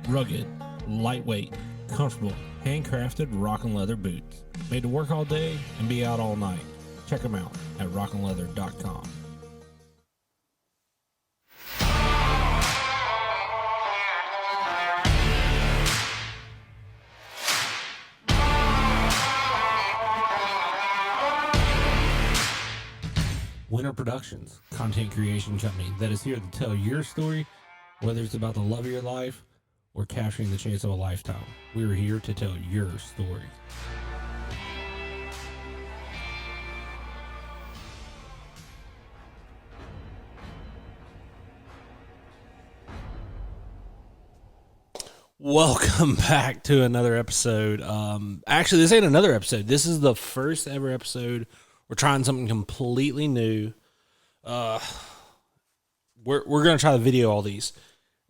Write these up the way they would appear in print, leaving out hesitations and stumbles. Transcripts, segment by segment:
Rugged, lightweight, comfortable, handcrafted rockin' leather boots. Made to work all day and be out all night. Check them out at rockandleather.com. Winter Productions, content creation company that is here to tell your story, whether it's about the love of your life or capturing the chance of a lifetime. We're here to tell your story. Welcome back to another episode. Actually, this ain't another episode. This is the first ever episode. We're trying something completely new. We're gonna try to video all these,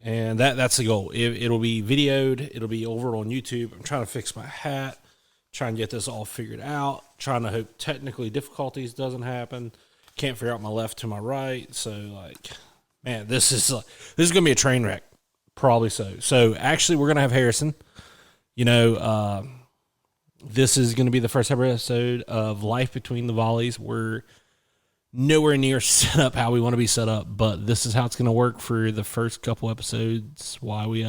and that's the goal. It'll be videoed. It'll be over on YouTube. I'm trying to fix my hat, trying to get this all figured out. Trying to hope technically difficulties doesn't happen. Can't figure out my left to my right. So man, this is gonna be a train wreck. Probably so. So actually, we're gonna have Harrison. This is going to be the first ever episode of Life Between the Volleys. We're nowhere near set up how we want to be set up, but this is how it's going to work for the first couple episodes while we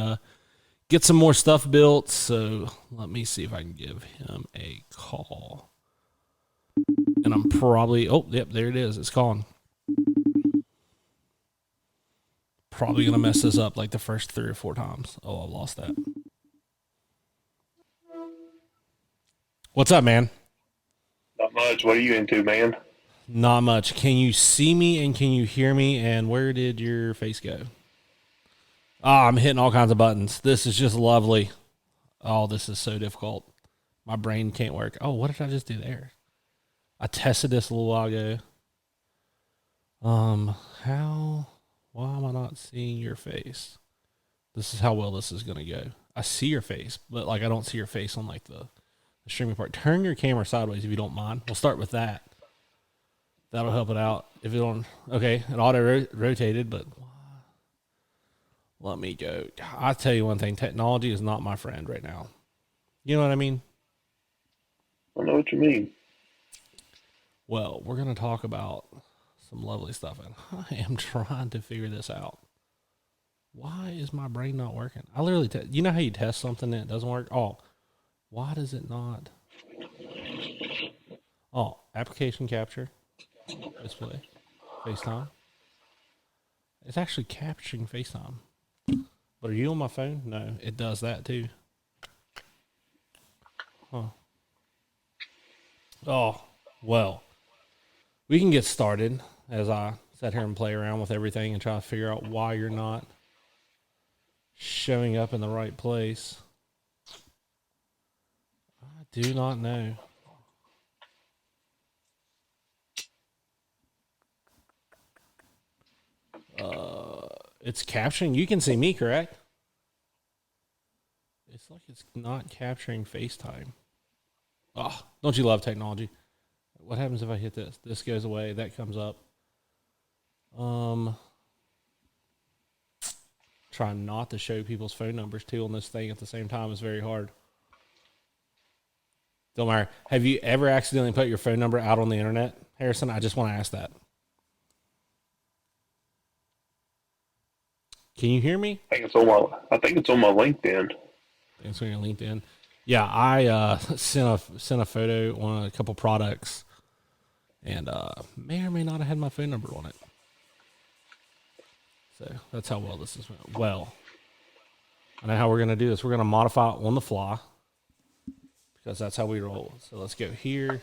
get some more stuff built. So let me see if I can give him a call. And I'm probably, oh, yep, there it is. It's gone. Probably going to mess this up like the first 3 or 4 times. Oh, I lost that. What's up, man? Not much. What are you into, man? Not much. Can you see me and can you hear me? And where did your face go? I'm hitting all kinds of buttons. This is just lovely. Oh, this is so difficult. My brain can't work. Oh, what did I just do there? I tested this a little while ago. Why am I not seeing your face? This is how well this is going to go. I see your face, but I don't see your face on the streaming part. Turn your camera sideways if you don't mind. We'll start with that. That'll help it out. If it don't, okay, it auto rotated, but let me go. I'll tell you one thing. Technology is not my friend right now. You know what I mean? I know what you mean. Well, we're going to talk about some lovely stuff, and I am trying to figure this out. Why is my brain not working? I literally, you know how you test something and it doesn't work? Oh, why does it not? Oh, application capture, display, FaceTime. It's actually capturing FaceTime. But are you on my phone? No, it does that too. Huh. Oh, well. We can get started as I sit here and play around with everything and try to figure out why you're not showing up in the right place. I do not know. It's capturing. You can see me, correct? It's like it's not capturing FaceTime. Oh, don't you love technology? What happens if I hit this? This goes away. That comes up. Trying not to show people's phone numbers too on this thing at the same time is very hard. Don't matter. Have you ever accidentally put your phone number out on the internet, Harrison? I just want to ask that. Can you hear me? I think it's on my LinkedIn. It's on your LinkedIn. Yeah, I sent a photo on a couple products, and may or may not have had my phone number on it. So that's how well this is. Well, I know how we're going to do this. We're going to modify it on the fly because that's how we roll. So let's go here.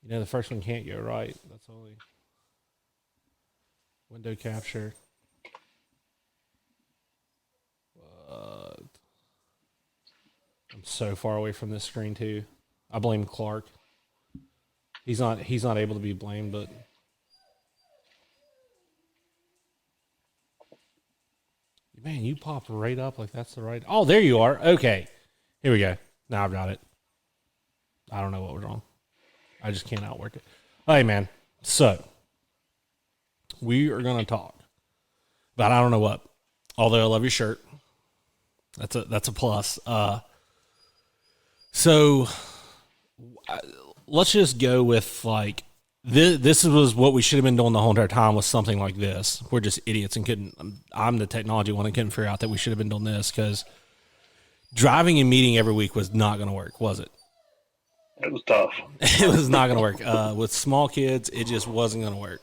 You know, the first one can't go right. That's only window capture. I'm so far away from this screen too. I blame Clark. He's not able to be blamed, but man, you pop right up like that's the right. Oh, there you are. Okay, here we go. Now I've got it. I don't know what was wrong. I just can't outwork it. Hey, man. So we are gonna talk about I don't know what. Although I love your shirt. That's a plus. So let's just go with like this was what we should have been doing the whole entire time was something like this. We're just idiots and couldn't. I'm the technology one and couldn't figure out that we should have been doing this because driving and meeting every week was not going to work, was it? It was tough. It was not going to work. With small kids, it just wasn't going to work.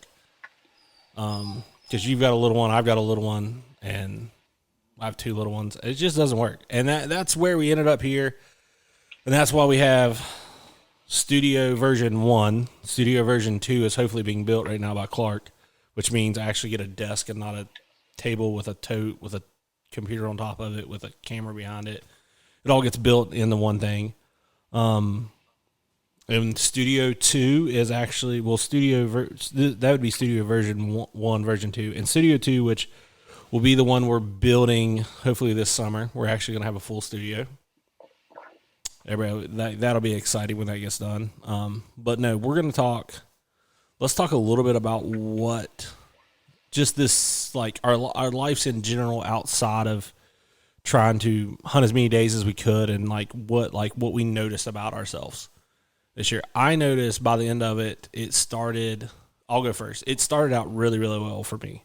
Because you've got a little one, I've got a little one, and I have two little ones. It just doesn't work. And that's where we ended up here. And that's why we have Studio version 1. Studio version 2 is hopefully being built right now by Clark, which means I actually get a desk and not a table with a tote with a computer on top of it with a camera behind it. It all gets built in the one thing. And Studio 2 is actually, that would be Studio version 1, version 2. And Studio 2, which will be the one we're building hopefully this summer, we're actually going to have a full studio. Everybody, that'll be exciting when that gets done. But no, we're going to let's talk a little bit about what, just this, like our lives in general outside of trying to hunt as many days as we could and like what we noticed about ourselves this year. I noticed by the end of it, I'll go first. It started out really, really well for me.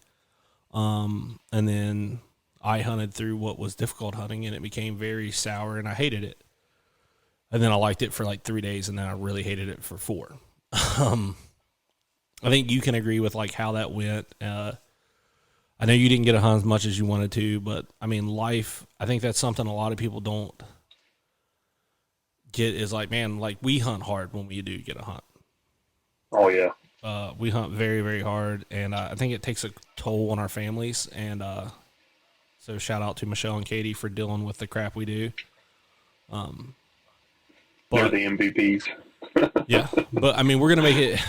And then I hunted through what was difficult hunting and it became very sour and I hated it. And then I liked it for like 3 days and then I really hated it for 4. I think you can agree with like how that went. I know you didn't get to hunt as much as you wanted to, but I mean, life, I think that's something a lot of people don't get is like, man, like we hunt hard when we do get a hunt. Oh, yeah. We hunt very, very hard, and I think it takes a toll on our families. And so shout out to Michelle and Katie for dealing with the crap we do. They're the MVPs. Yeah, but I mean, we're going to make it,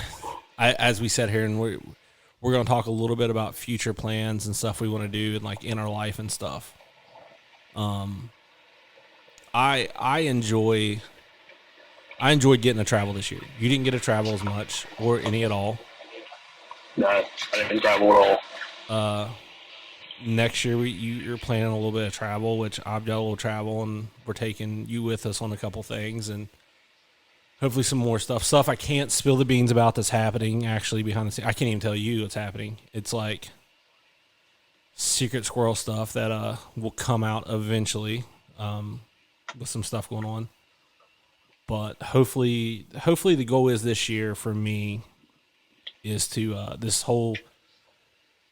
as we said here, and we're going to talk a little bit about future plans and stuff we want to do and like in our life and stuff. I enjoyed getting to travel this year. You didn't get to travel as much or any at all. No, I didn't travel at all. Next year you're planning a little bit of travel, which I've got a little travel, and we're taking you with us on a couple things and hopefully some more stuff I can't spill the beans about that's happening actually behind the scenes. I can't even tell you what's happening. It's like secret squirrel stuff that will come out eventually with some stuff going on. But hopefully the goal is this year for me is to this whole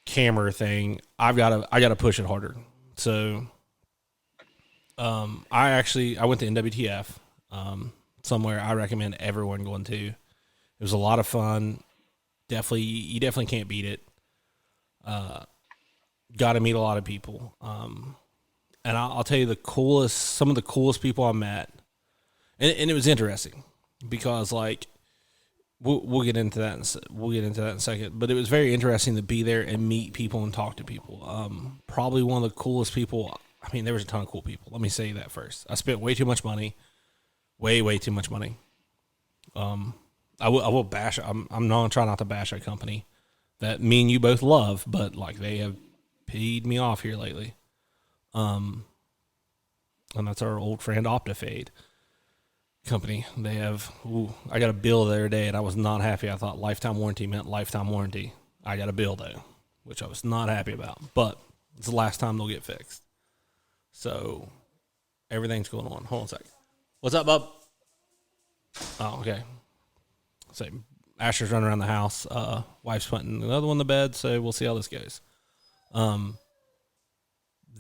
camera thing. I gotta push it harder. So I went to NWTf, somewhere I recommend everyone going to. It was a lot of fun. You definitely can't beat it. Got to meet a lot of people. And I'll tell you some of the coolest people I met. And it was interesting because like we'll get into that in a second. But it was very interesting to be there and meet people and talk to people. Probably one of the coolest people. I mean, there was a ton of cool people. Let me say that first. I spent way too much money, way too much money. I will bash. I'm not trying not to bash a company that me and you both love, but like they have peed me off here lately. And that's our old friend Optifade company. They have, I got a bill the other day and I was not happy. I thought lifetime warranty meant lifetime warranty. I got a bill though, which I was not happy about, but it's the last time they'll get fixed. So everything's going on. Hold on a second. What's up, bub? Oh, okay. So Asher's running around the house. Wife's putting another one to bed, so we'll see how this goes.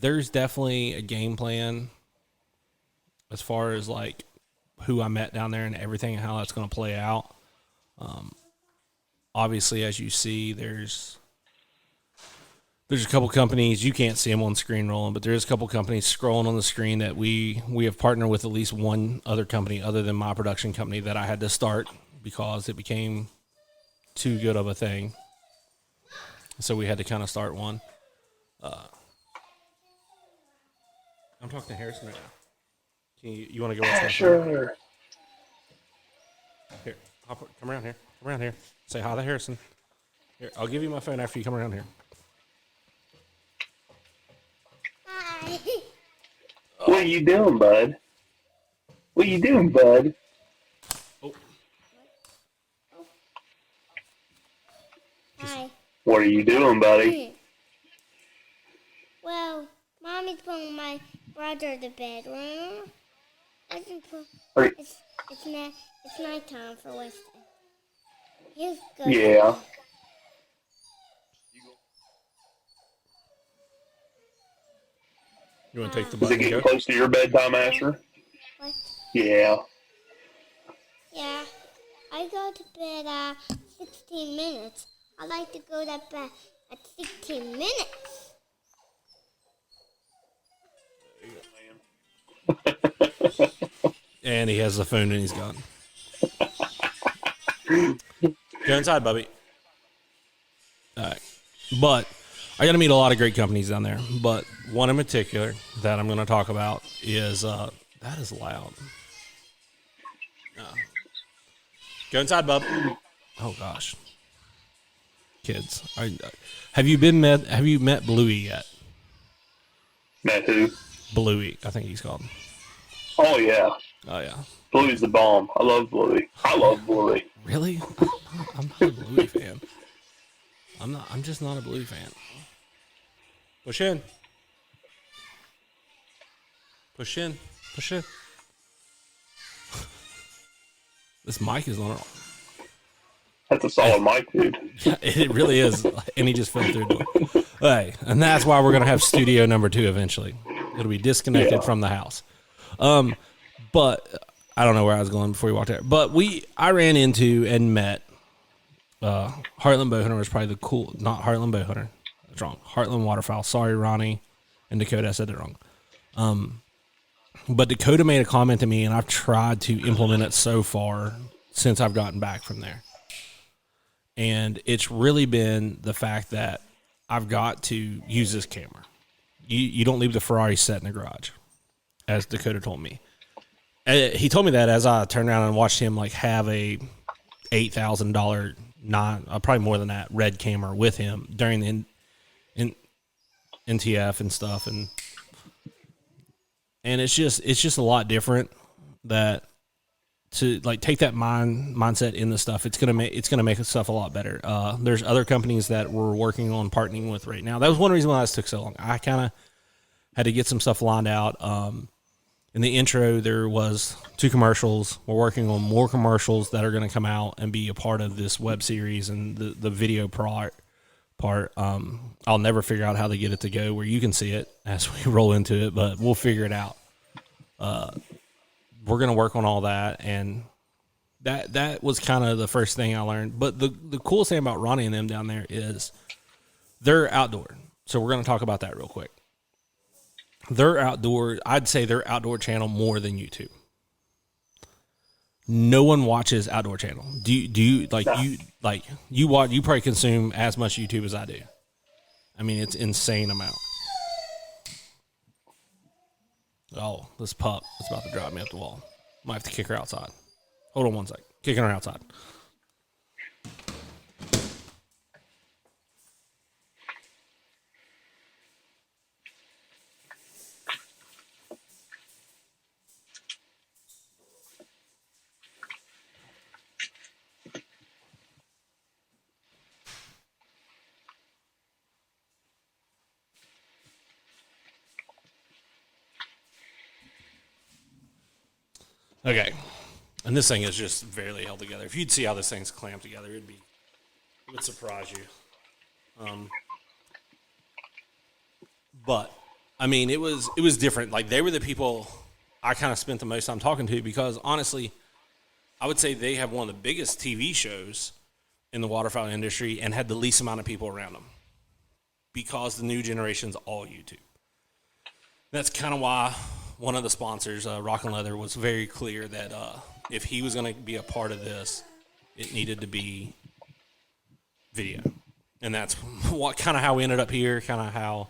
There's definitely a game plan as far as like who I met down there and everything and how that's going to play out. Obviously, as you see, there's a couple companies, you can't see them on screen rolling, but there's a couple companies scrolling on the screen that we have partnered with at least one other company other than my production company that I had to start because it became too good of a thing. So we had to kind of start one. I'm talking to Harrison right now. You want to go watch my Sure. Here, come around here. Come around here. Say hi to Harrison. Here, I'll give you my phone after you come around here. Hi. What are you doing, bud? What are you doing, bud? Oh, Hi. What are you doing, buddy? Well, Mommy's putting my brother to bed. Remember? I can put. Are- It's nighttime for Weston. He's good. Yeah. you want to take the Is button it and getting go? close to your bedtime, Asher? What? Yeah. Yeah. I go to bed at 16 minutes. I like to go to bed at 16 minutes. And he has the phone and he's gone. Go inside, Bubby. All right. But I got to meet a lot of great companies down there. But one in particular that I'm going to talk about is that is loud. Go inside, Bub. Oh gosh, kids. Have you met Bluey yet? Met who? Bluey, I think he's called. Oh, yeah. Oh yeah. Bluey's the bomb. I love Bluey. I love Bluey. Really? I'm not a Bluey fan. I'm just not a Bluey fan. Push in. Push in. Push in. This mic is on. That's a solid mic, dude. It really is. And he just fell through the door. Hey, and that's why we're going to have studio number 2 eventually. It'll be disconnected from the house. But I don't know where I was going before you walked there. But I ran into and met Heartland Bowhunter was probably not Heartland Bowhunter. That's wrong. Heartland Waterfowl. Sorry, Ronnie and Dakota. I said it wrong. But Dakota made a comment to me, and I've tried to implement it so far since I've gotten back from there. And it's really been the fact that I've got to use this camera. You don't leave the Ferrari set in the garage, as Dakota told me. He told me that as I turned around and watched him have a $8,000, probably more than that, red camera with him during the NTF and stuff, and it's just a lot different that to take that mindset in the stuff. It's gonna make the stuff a lot better. There's other companies that we're working on partnering with right now. That was one reason why this took so long. I kind of had to get some stuff lined out. In the intro, there was 2 commercials. We're working on more commercials that are going to come out and be a part of this web series and the video part. I'll never figure out how to get it to go where you can see it as we roll into it, but we'll figure it out. We're going to work on all that, and that was kind of the first thing I learned. But the coolest thing about Ronnie and them down there is they're outdoor. So we're going to talk about that real quick. They're outdoor. I'd say their outdoor channel more than YouTube. No one watches outdoor channel. Do you you watch? You probably consume as much YouTube as I do. I mean, it's insane amount. Oh, this pup is about to drive me up the wall. Might have to kick her outside. Hold on one sec. Kicking her outside. Okay. And this thing is just barely held together. If you'd see how this thing's clamped together, it would surprise you. But I mean, it was different. They were the people I kind of spent the most time talking to because honestly, I would say they have one of the biggest TV shows in the waterfowl industry and had the least amount of people around them because the new generation's all YouTube. That's kind of why one of the sponsors, Rock and Leather, was very clear that if he was going to be a part of this, it needed to be video. And that's what kind of how we ended up here, kind of how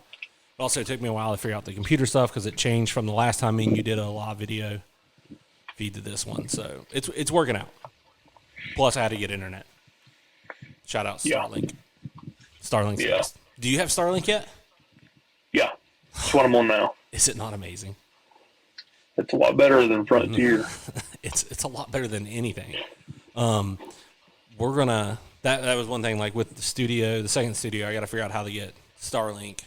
it also took me a while to figure out the computer stuff because it changed from the last time me and you did a live video feed to this one. So it's working out. Plus, I had to get internet. Shout out Starlink. Starlink's best. Do you have Starlink yet? Yeah. That's what I'm on now. Is it not amazing? It's a lot better than Frontier. It's a lot better than anything. We're gonna that was one thing, like with the studio, the second studio, I got to figure out how to get Starlink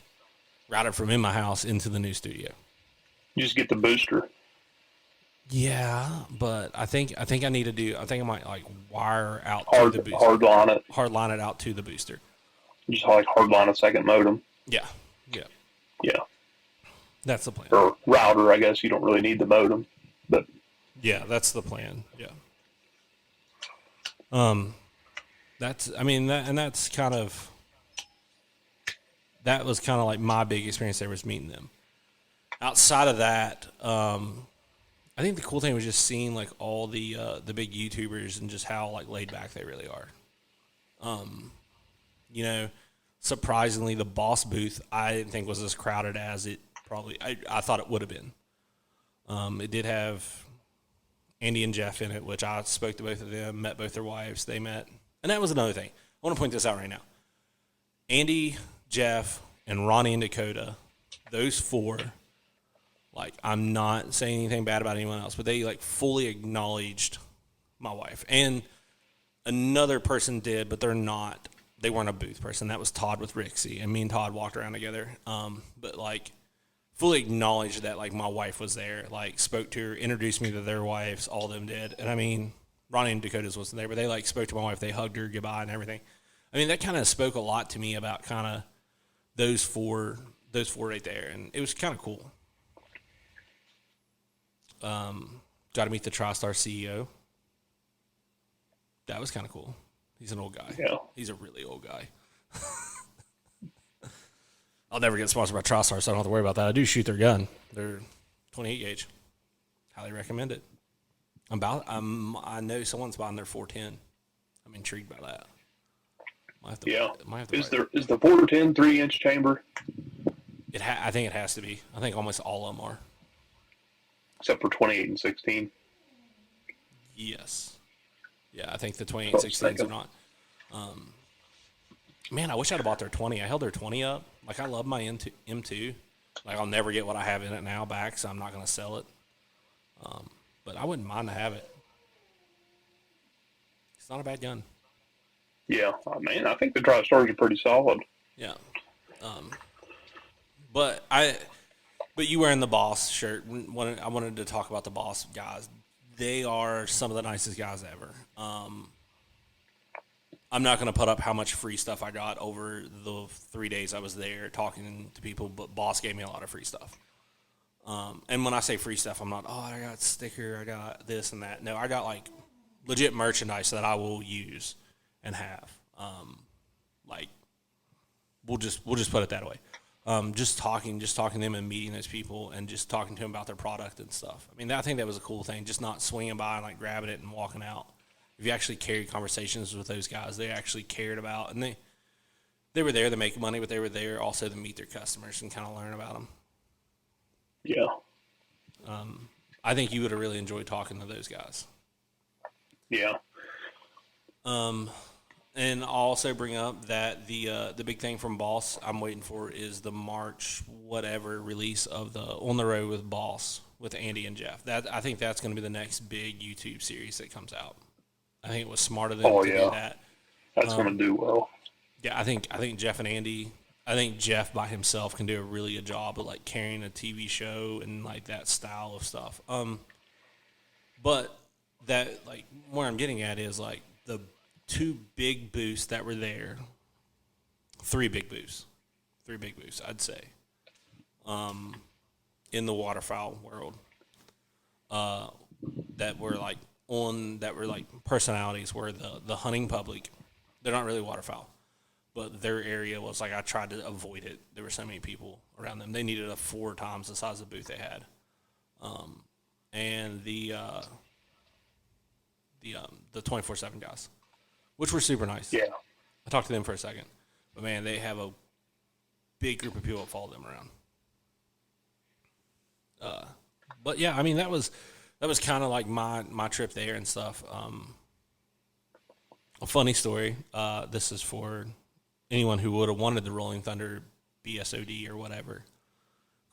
routed from in my house into the new studio. You just get the booster. Yeah, but I think I need to do. I think I might like wire out Hard, to the booster. hard line it out to the booster. Just like hard line a second modem. Yeah. That's the plan. Or router, I guess. You don't really need the modem, but yeah, that's the plan. Yeah. That's kind of that was kind of like my big experience there was meeting them. Outside of that, I think the cool thing was just seeing like all the big YouTubers and just how like laid back they really are. You know, surprisingly, the Boss booth I didn't think was as crowded as it probably I thought it would have been. It did have Andy and Jeff in it, which I spoke to both of them, met both their wives, they met. And that was another thing. I want to point this out right now. Andy, Jeff, and Ronnie and Dakota, those four, like, I'm not saying anything bad about anyone else, but they, like, fully acknowledged my wife. And another person did, but they weren't a booth person. That was Todd with Rixie. And me and Todd walked around together. But, like, fully acknowledged that, like, my wife was there, like, spoke to her, introduced me to their wives, all of them did. And, I mean, Ronnie and Dakota's wasn't there, but they, like, spoke to my wife. They hugged her goodbye and everything. I mean, that kind of spoke a lot to me about kind of those four right there. And it was kind of cool. Got to meet the TriStar CEO. That was kind of cool. He's an old guy. Yeah. He's a really old guy. I'll never get sponsored by TriStar, so I don't have to worry about that. I do shoot their gun. They're 28 gauge. Highly recommend it. I know someone's buying their 410. I'm intrigued by that. Is the 410 3-inch chamber? I think it has to be. I think almost all of them are. Except for 28 and 16. Yes. Yeah, I think the 28 and 16s are not. Man, I wish I'd have bought their 20. I held their 20 up. Like, I love my M2. Like, I'll never get what I have in it now back, so I'm not going to sell it. But I wouldn't mind to have it. It's not a bad gun. Yeah, man, I think the TriStars are pretty solid. Yeah. But you wearing the Boss shirt, I wanted to talk about the Boss guys. They are some of the nicest guys ever. I'm not going to put up how much free stuff I got over the 3 days I was there talking to people, but Boss gave me a lot of free stuff. And when I say free stuff, I'm not, I got a sticker, I got this and that. No, I got, like, legit merchandise that I will use and have. Like, we'll just put it that way. Just talking to them and meeting those people and just talking to them about their product and stuff. I mean, I think that was a cool thing, just not swinging by and, like, grabbing it and walking out. If you actually carried conversations with those guys, they actually cared about, and they were there to make money, but they were there also to meet their customers and kind of learn about them. Yeah. I think you would have really enjoyed talking to those guys. Yeah. And I'll also bring up that the big thing from Boss I'm waiting for is the March whatever release of the On the Road with Boss with Andy and Jeff. I think that's going to be the next big YouTube series that comes out. I think it was smart of them to do that. That's going to do well. Yeah, I think Jeff and Andy. I think Jeff by himself can do a really good job of, like, carrying a TV show and, like, that style of stuff. But that, like, where I'm getting at is, like, the two big booths that were there. Three big booths, I'd say. In the waterfowl world, that were, like, on that were like personalities were the hunting public. They're not really waterfowl, but their area was like I tried to avoid it. There were so many people around them. They needed a 4 times the size of the booth they had, and the 24/7 guys, which were super nice. Yeah. I talked to them for a second, but man, they have a big group of people that follow them around. But yeah, I mean that was kind of like my trip there and stuff. A funny story. This is for anyone who would have wanted the Rolling Thunder BSOD or whatever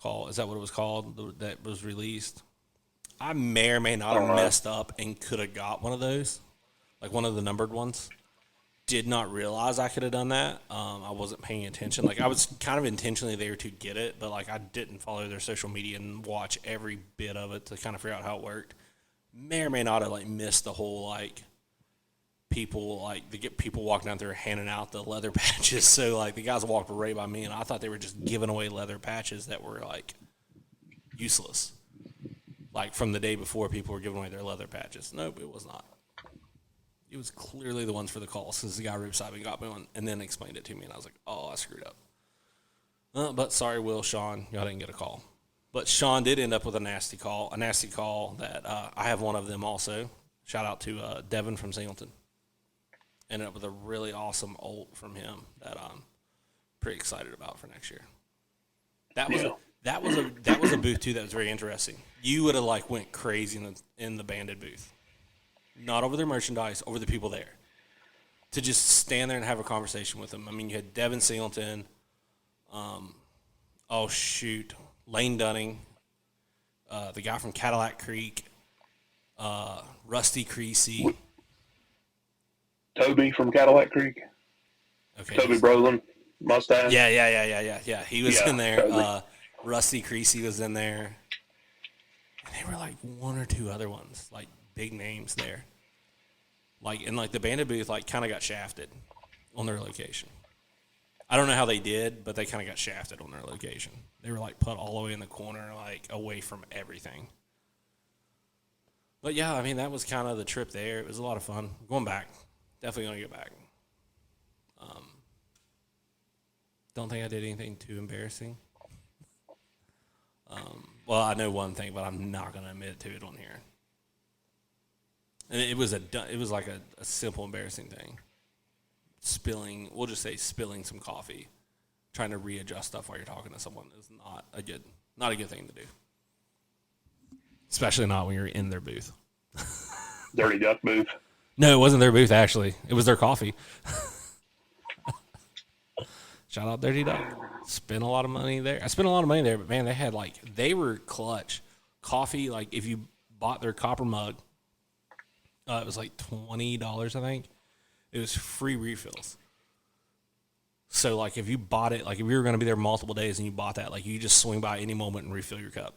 call. Is that what it was called? That was released. I may or may not have messed up and could have got one of those, like one of the numbered ones. Did not realize I could have done that. I wasn't paying attention. Like I was kind of intentionally there to get it, but like I didn't follow their social media and watch every bit of it to kind of figure out how it worked. May or may not have like missed the whole like people like they get people walking out there handing out the leather patches. So like the guys walked right by me, and I thought they were just giving away leather patches that were like useless. Like from the day before, people were giving away their leather patches. Nope, it was not. It was clearly the ones for the call, since the guy right beside me got me one and then explained it to me, and I was like, oh, I screwed up. But sorry, Will, Sean, y'all didn't get a call. But Sean did end up with a nasty call that I have one of them also. Shout out to Devin from Singleton. Ended up with a really awesome ult from him that I'm pretty excited about for next year. That was a booth too that was very interesting. You would have like went crazy in the banded booth. Not over their merchandise, over the people there. To just stand there and have a conversation with them. I mean, you had Devin Singleton, Lane Dunning, the guy from Cadillac Creek, Rusty Creasy. Toby from Cadillac Creek. Okay. Toby Brolin, Mustang. Yeah. He was in there. Toby. Rusty Creasy was in there. And they were like one or two other ones, like big names there. Like, and like the bandit booth, like kind of got shafted on their location. I don't know how they did, but they kind of got shafted on their location. They were like put all the way in the corner, like away from everything. But yeah, I mean, that was kind of the trip there. It was a lot of fun. Going back. Definitely going to get back. Don't think I did anything too embarrassing. Well, I know one thing, but I'm not going to admit to it on here. And it was like a simple embarrassing thing. We'll just say spilling some coffee. Trying to readjust stuff while you're talking to someone is not a good thing to do. Especially not when you're in their booth. Dirty Duck booth. No, it wasn't their booth, actually. It was their coffee. Shout out Dirty Duck. Spent a lot of money there. I spent a lot of money there, but, man, they were clutch. Coffee, like, if you bought their copper mug, it was like $20, I think. It was free refills. So, like, if you bought it, like, if you were going to be there multiple days and you bought that, like, you just swing by any moment and refill your cup.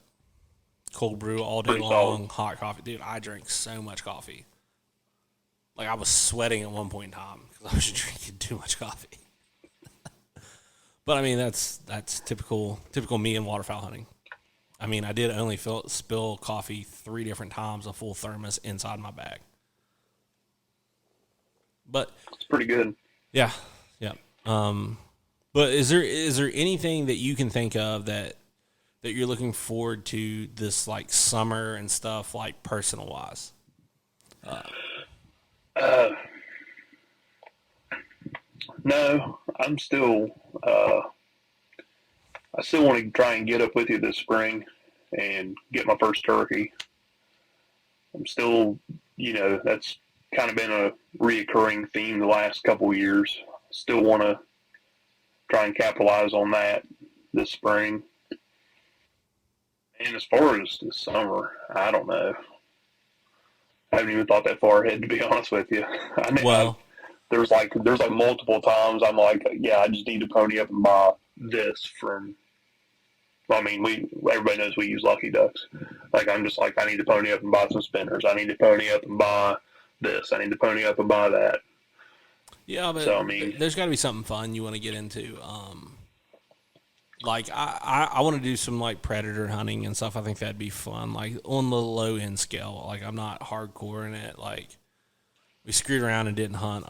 Cold brew all day long, hot coffee. Dude, I drank so much coffee. Like, I was sweating at one point in time because I was drinking too much coffee. But, I mean, that's typical me in waterfowl hunting. I mean, I did only spill coffee 3 different times, a full thermos inside my bag. But it's pretty good. Yeah. But is there anything that you can think of that you're looking forward to this like summer and stuff, like personal wise? No, I'm still. I still want to try and get up with you this spring and get my first turkey. I'm still, that's kind of been a reoccurring theme the last couple of years. Still want to try and capitalize on that this spring. And as far as this summer, I don't know. I haven't even thought that far ahead, to be honest with you. I mean, there's like multiple times I'm like, yeah, I just need to pony up and buy this from. I mean, everybody knows we use Lucky Ducks. Like, I'm just like, I need to pony up and buy some spinners. I need to pony up and buy this. I need to pony up and buy that. Yeah, but so, I mean, there's got to be something fun you want to get into. Like I want to do some like predator hunting and stuff. I think that'd be fun. Like on the low end scale. Like I'm not hardcore in it. Like we screwed around and didn't hunt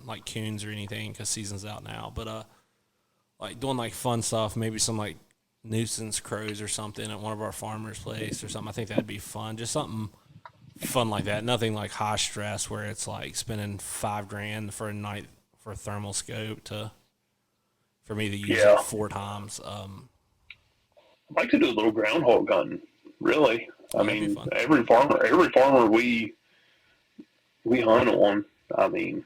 like coons or anything because season's out now. But like doing like fun stuff, maybe some like nuisance crows or something at one of our farmers' place or something. I think that'd be fun. Just something fun like that. Nothing like high stress where it's like spending $5,000 for a night for a thermal scope for me to use it 4 times. I'd like to do a little groundhog hunting. Really, I mean, every farmer we hunt on. I mean,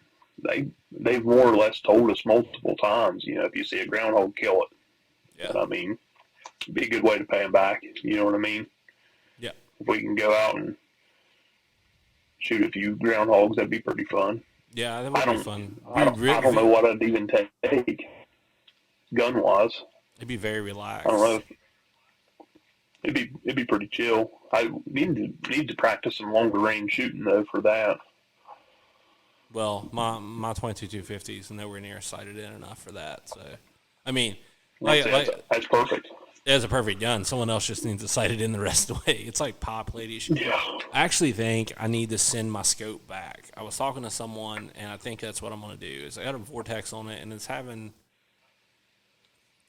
they've more or less told us multiple times. You know, if you see a groundhog, kill it. Yeah. And I mean, it'd be a good way to pay them back. You know what I mean? Yeah. If we can go out and shoot a few groundhogs, that'd be pretty fun. Yeah, that would be fun. I don't know what I'd even take. Gun wise, it'd be very relaxed. I don't know. It'd be pretty chill. I need to practice some longer range shooting though for that. Well, my 22-250 is nowhere near sighted in enough for that. So, I mean, that's perfect. It's a perfect gun. Someone else just needs to sight it in the rest of the way. It's like pop ladies. Yeah. I actually think I need to send my scope back. I was talking to someone, and I think that's what I'm going to do. Is I got a vortex on it, and it's having.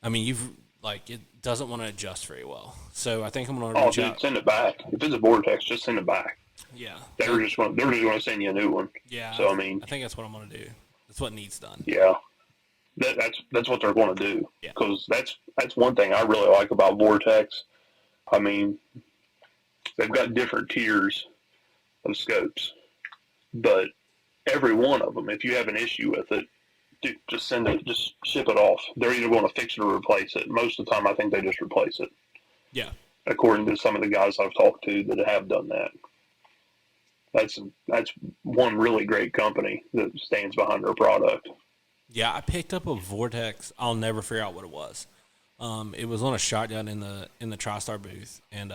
I mean, it doesn't want to adjust very well. So I think I'm going to reach out. Send it back. If it's a vortex, just send it back. Yeah. They're just going to send you a new one. Yeah. So I mean, I think that's what I'm going to do. That's what needs done. Yeah. That's what they're going to do. Yeah. Because that's one thing I really like about Vortex. I mean, they've got different tiers of scopes, but every one of them, if you have an issue with it, dude, just send it, just ship it off. They're either going to fix it or replace it. Most of the time, I think they just replace it. Yeah. According to some of the guys I've talked to that have done that. That's one really great company that stands behind their product. Yeah, I picked up a Vortex. I'll never figure out what it was. It was on a shotgun in the TriStar booth, and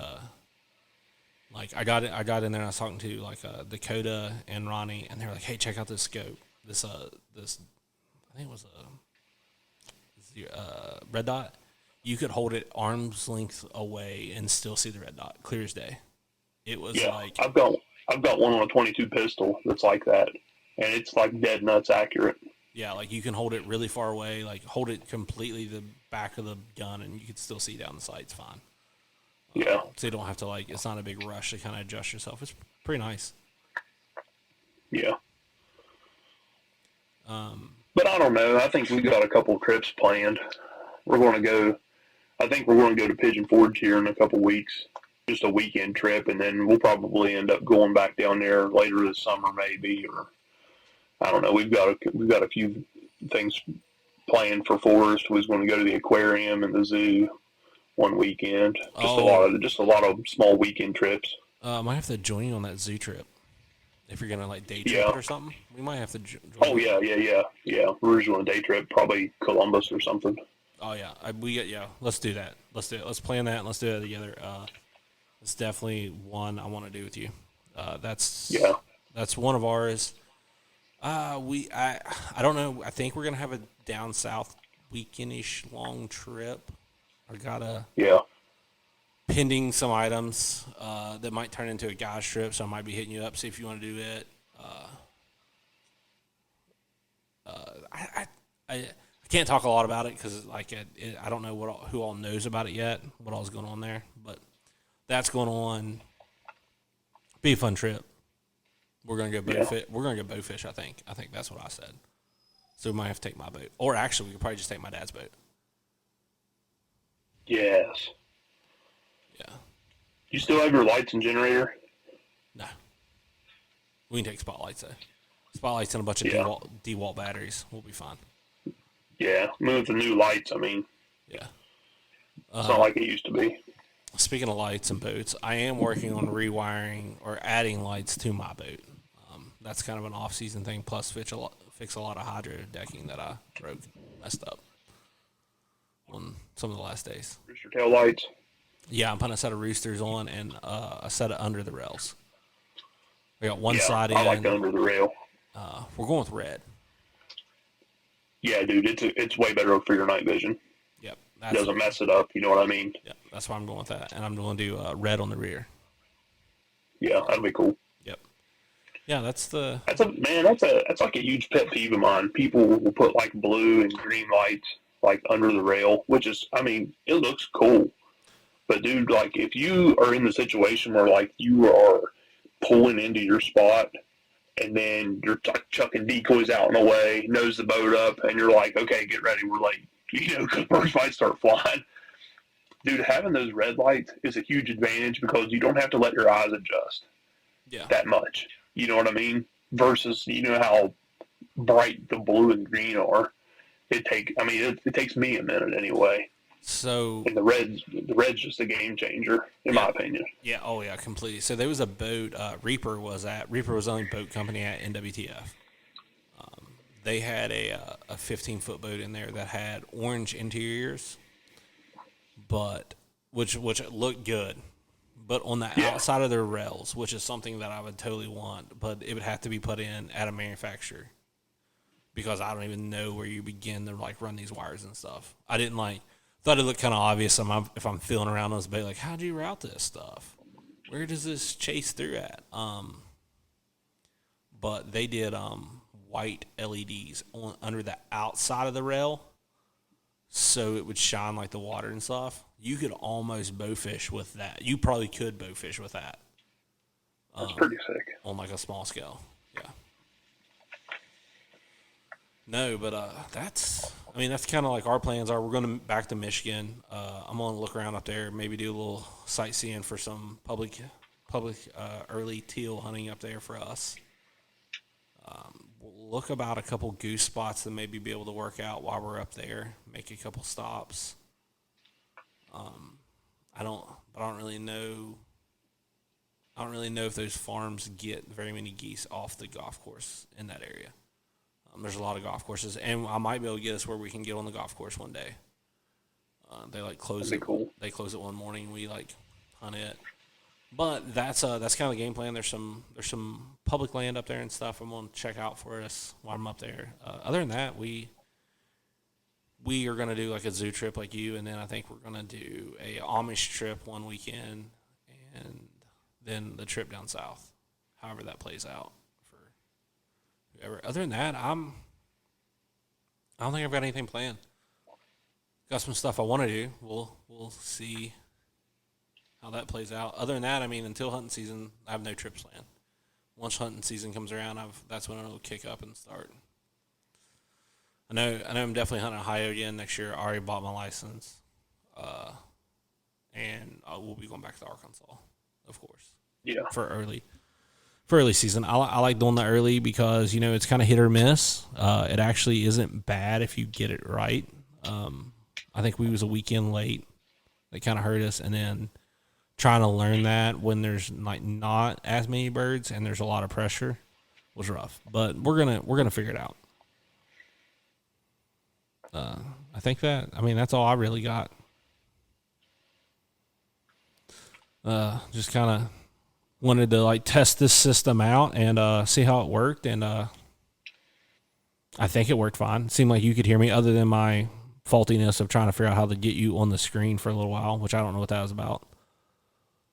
like I got in there and I was talking to like Dakota and Ronnie, and they were like, "Hey, check out this scope. This I think it was a red dot. You could hold it arm's length away and still see the red dot, clear as day. It was like I've got one on a 22 pistol that's like that, and it's like dead nuts accurate. Yeah, like you can hold it really far away, like hold it completely the back of the gun, and you can still see down the sights fine. Yeah. So you don't have to it's not a big rush to kind of adjust yourself. It's pretty nice. Yeah. But I don't know. I think we got a couple of trips planned. I think we're going to go to Pigeon Forge here in a couple weeks. Just a weekend trip, and then we'll probably end up going back down there later this summer, maybe, or I don't know. We've got a few things planned for Forrest. We was going to go to the aquarium and the zoo one weekend. Just a lot of small weekend trips. I might have to join you on that zoo trip if you're gonna day trip it or something. We might have to. Yeah. We're just on a day trip, probably Columbus or something. Oh yeah, Let's do that. Let's do it. Let's plan that and let's do it together. It's definitely one I want to do with you. That's one of ours. I don't know. I think we're gonna have a down south weekendish long trip. I gotta pending some items that might turn into a guy's trip, so I might be hitting you up, see if you want to do it. I can't talk a lot about it because I don't know who all knows about it yet, what all's going on there, but that's going on. Be a fun trip. We're gonna go bow fish. We're gonna go bow fish. I think that's what I said. So we might have to take my boat, or actually, we could probably just take my dad's boat. Yes. Yeah. You still have your lights and generator? No. We can take spotlights though. Spotlights and a bunch of DeWalt batteries. We'll be fine. Yeah, with the new lights. I mean. Yeah. It's not like it used to be. Speaking of lights and boats, I am working on rewiring or adding lights to my boat. That's kind of an off-season thing, plus fix a lot of hydro decking that I messed up on some of the last days. Rooster tail lights? Yeah, I'm putting a set of roosters on and a set of under the rails. We got one side in. I like the under the rail. We're going with red. Yeah, dude, it's way better for your night vision. Yep. It doesn't mess it up. You know what I mean? Yeah, that's why I'm going with that, and I'm going to do red on the rear. Yeah, that'd be cool. Yep. Yeah, that's like a huge pet peeve of mine. People will put like blue and green lights like under the rail, which is, I mean, it looks cool. But dude, like if you are in the situation where like you are pulling into your spot and then you're like chucking decoys out and away, nose the boat up, and you're like, okay, get ready, we're late. Because birds might start flying. Dude, having those red lights is a huge advantage because you don't have to let your eyes adjust that much. You know what I mean? Versus, how bright the blue and green are. It takes me a minute anyway. So and the red's just a game changer in my opinion. Yeah, oh yeah, completely. So there was a boat. Reaper was the only boat company at NWTf. They had a 15-foot boat in there that had orange interiors, but which looked good, but on the outside of their rails, which is something that I would totally want, but it would have to be put in at a manufacturer because I don't even know where you begin to like run these wires and stuff. I didn't thought it looked kind of obvious. If I'm feeling around this boat, like how'd you route this stuff? Where does this chase through at? But they did white LEDs under the outside of the rail, so it would shine like the water and stuff. You could almost bowfish with that. You probably could bowfish with that. That's pretty sick. On like a small scale, yeah. No, but that's kind of like our plans are. We're going to back to Michigan. I'm going to look around up there, maybe do a little sightseeing for some public early teal hunting up there for us. We'll look about a couple goose spots that maybe be able to work out while we're up there. Make a couple stops. I don't really know. I don't really know if those farms get very many geese off the golf course in that area. There's a lot of golf courses, and I might be able to get us where we can get on the golf course one day. They close it. Cool. They close it one morning. We hunt it. But that's kind of the game plan. There's some public land up there and stuff I'm going to check out for us while I'm up there. Other than that, we are going to do like a zoo trip like you, and then I think we're going to do a Amish trip one weekend, and then the trip down south, however that plays out for whoever. Other than that, I don't think I've got anything planned. Got some stuff I want to do. We'll see how that plays out. Other than that, until hunting season, I have no trips planned. Once hunting season comes around, that's when it'll kick up and start. I know I'm definitely hunting Ohio again next year. I already bought my license. And we'll be going back to Arkansas, of course. Yeah. For early season. I like doing the early because, it's kind of hit or miss. It actually isn't bad if you get it right. I think we was a weekend late. That kind of hurt us. And then trying to learn that when there's not as many birds and there's a lot of pressure was rough. But we're gonna figure it out. I think that's all I really got. Just kind of wanted to test this system out and see how it worked, and I think it worked fine. It seemed like you could hear me, other than my faultiness of trying to figure out how to get you on the screen for a little while, which I don't know what that was about.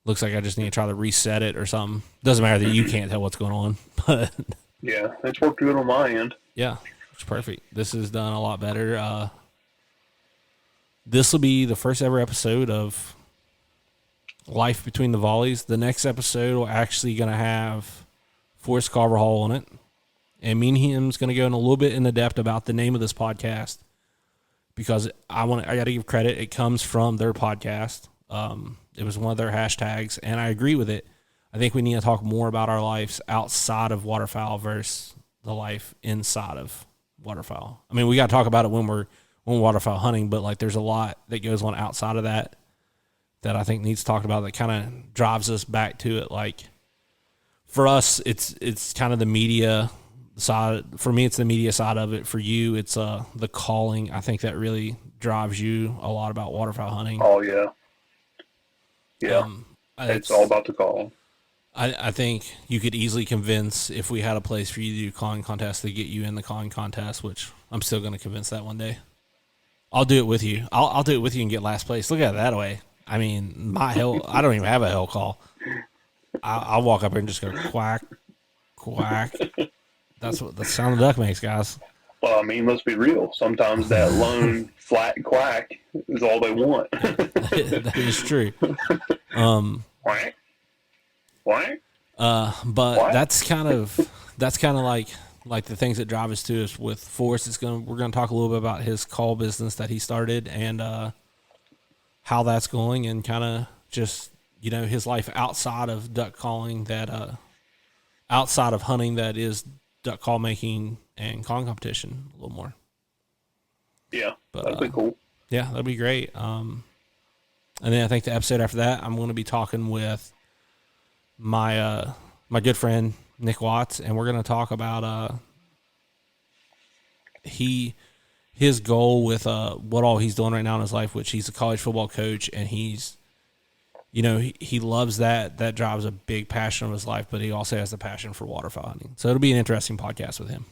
Looks like I just need to try to reset it or something. Doesn't matter that you can't tell what's going on, but yeah, it's worked good on my end. Yeah, it's perfect. This is done a lot better. This will be the first ever episode of Life Between the Volleys. The next episode will actually going to have Forrest Carver Hall on it, and me and him's going to go in a little bit into depth about the name of this podcast, because I got to give credit. It comes from their podcast. It was one of their hashtags, and I agree with it. I think we need to talk more about our lives outside of waterfowl versus the life inside of waterfowl. We got to talk about it when we're waterfowl hunting, but there's a lot that goes on outside of that I think needs talked about, that kind of drives us back to it. For us, it's kind of the media side. For me, it's the media side of it. For you, it's the calling. I think that really drives you a lot about waterfowl hunting. Oh yeah. Yeah, it's all about the call. I think you could easily convince, if we had a place for you to do calling contests, to get you in the calling contest, which I'm still going to convince that one day. I'll do it with you. I'll do it with you and get last place. Look at it that way. I mean, my hell, I don't even have a hell call. I'll walk up here and just go quack, quack. That's what the sound of the duck makes, guys. Well, I mean, let's be real. Sometimes that lone flat quack is all they want. That is true. Quack. Quack. But What? that's kind of like the things that drive us to us with Forrest. We're gonna talk a little bit about his call business that he started and how that's going, and kind of just, you know, his life outside of duck calling, that outside of hunting, that is duck call making and calling competition a little more. Yeah, but that'd be cool. Yeah, that'd be great. And then I think the episode after that, I'm going to be talking with my my good friend Nick Watts, and we're going to talk about his goal with what all he's doing right now in his life, which he's a college football coach, and he's, you know, he loves that. That drives a big passion of his life, but he also has the passion for waterfowl hunting. So it'll be an interesting podcast with him.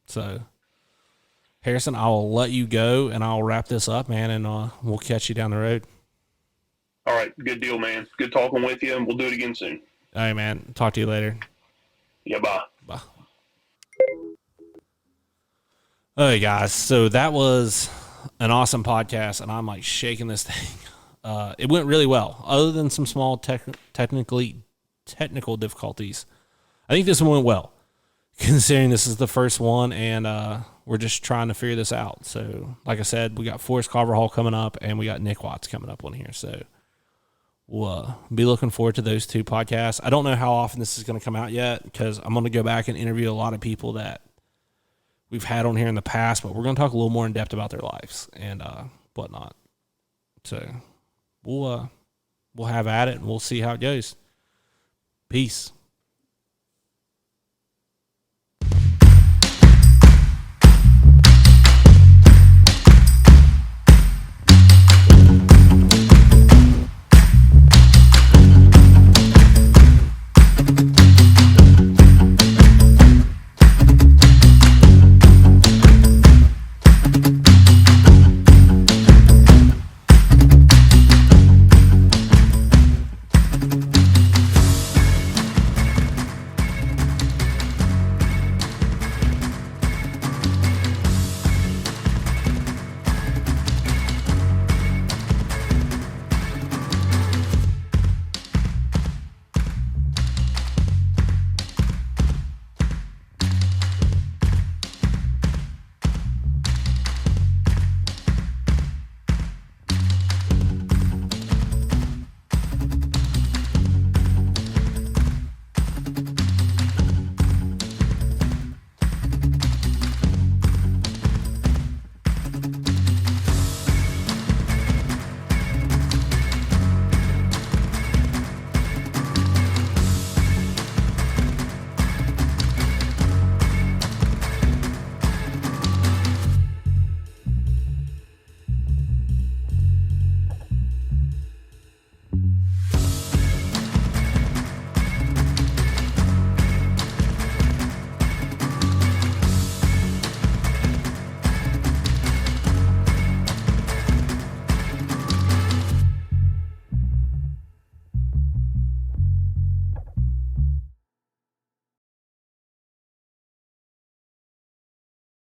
So, Harrison, I'll let you go, and I'll wrap this up, man, and we'll catch you down the road. All right, good deal, man. Good talking with you, and we'll do it again soon. All right, man. Talk to you later. Yeah, bye. Bye. All right, guys. So that was an awesome podcast, and I'm like shaking this thing. It went really well, other than some small technical difficulties. I think this one went well, considering this is the first one, and we're just trying to figure this out. So, like I said, we got Forrest Carverhall coming up, and we got Nick Watts coming up on here. So we'll be looking forward to those two podcasts. I don't know how often this is going to come out yet, because I'm going to go back and interview a lot of people that we've had on here in the past, but we're going to talk a little more in depth about their lives and whatnot. So we'll have at it, and we'll see how it goes. Peace.